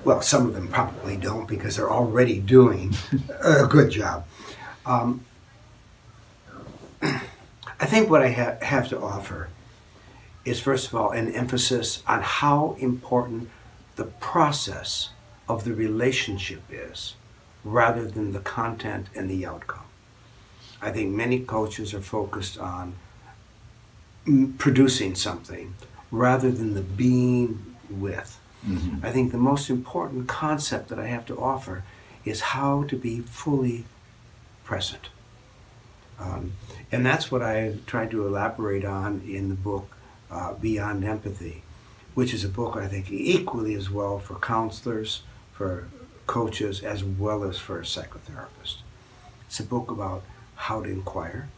Well, some of them probably don't because they're already doing a good job. Um, I think what I have to offer is, first of all, an emphasis on how important the process of the relationship is rather than the content and the outcome. I think many coaches are focused on producing something rather than the being with. Mm-hmm. I think the most important concept that I have to offer is how to be fully present. And that's what I tried to elaborate on in the book Beyond Empathy, which is a book I think equally as well for counselors, for coaches, as well as for psychotherapists. It's a book about how to inquire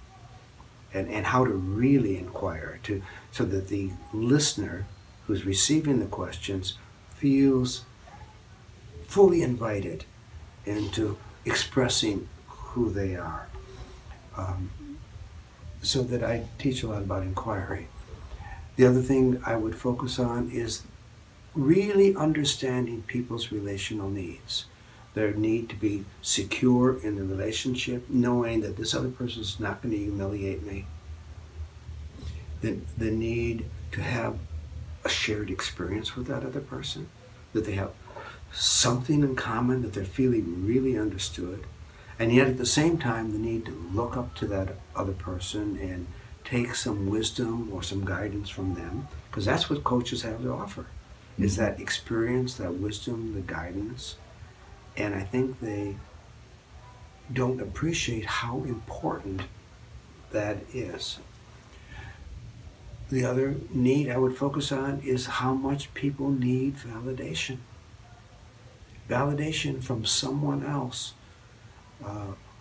and how to really inquire so that the listener who's receiving the questions feels fully invited into expressing who they are. So that I teach a lot about inquiry. The other thing I would focus on is really understanding people's relational needs. Their need to be secure in the relationship, knowing that this other person is not going to humiliate me. The need to have a shared experience with that other person, that they have something in common, that they're feeling really understood. And yet at the same time, the need to look up to that other person and take some wisdom or some guidance from them, because that's what coaches have to offer, is that experience, that wisdom, the guidance. And I think they don't appreciate how important that is. The other need I would focus on is how much people need validation. Validation from someone else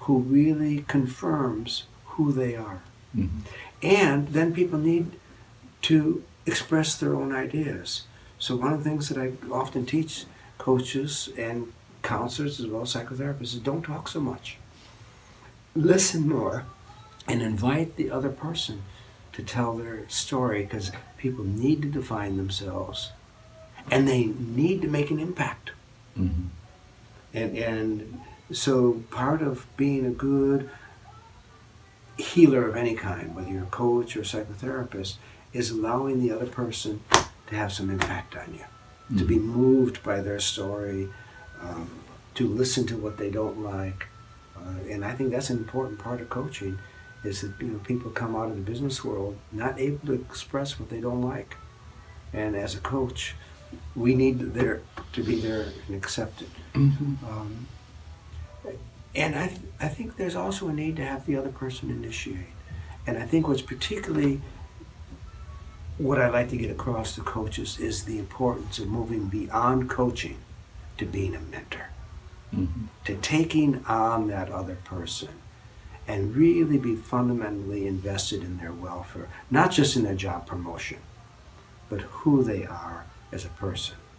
who really confirms who they are. Mm-hmm. And then people need to express their own ideas. So one of the things that I often teach coaches and counselors as well as psychotherapists is don't talk so much. Listen more and invite the other person to tell their story, because people need to define themselves and they need to make an impact. Mm-hmm. And so part of being a good healer of any kind, whether you're a coach or a psychotherapist, is allowing the other person to have some impact on you, to be moved by their story, to listen to what they don't like. And I think that's an important part of coaching, is that people come out of the business world not able to express what they don't like. And as a coach, we need to be there and accept it. Mm-hmm. And I think there's also a need to have the other person initiate. And I think what I like to get across to coaches is the importance of moving beyond coaching to being a mentor, to taking on that other person and really be fundamentally invested in their welfare, not just in their job promotion, but who they are as a person.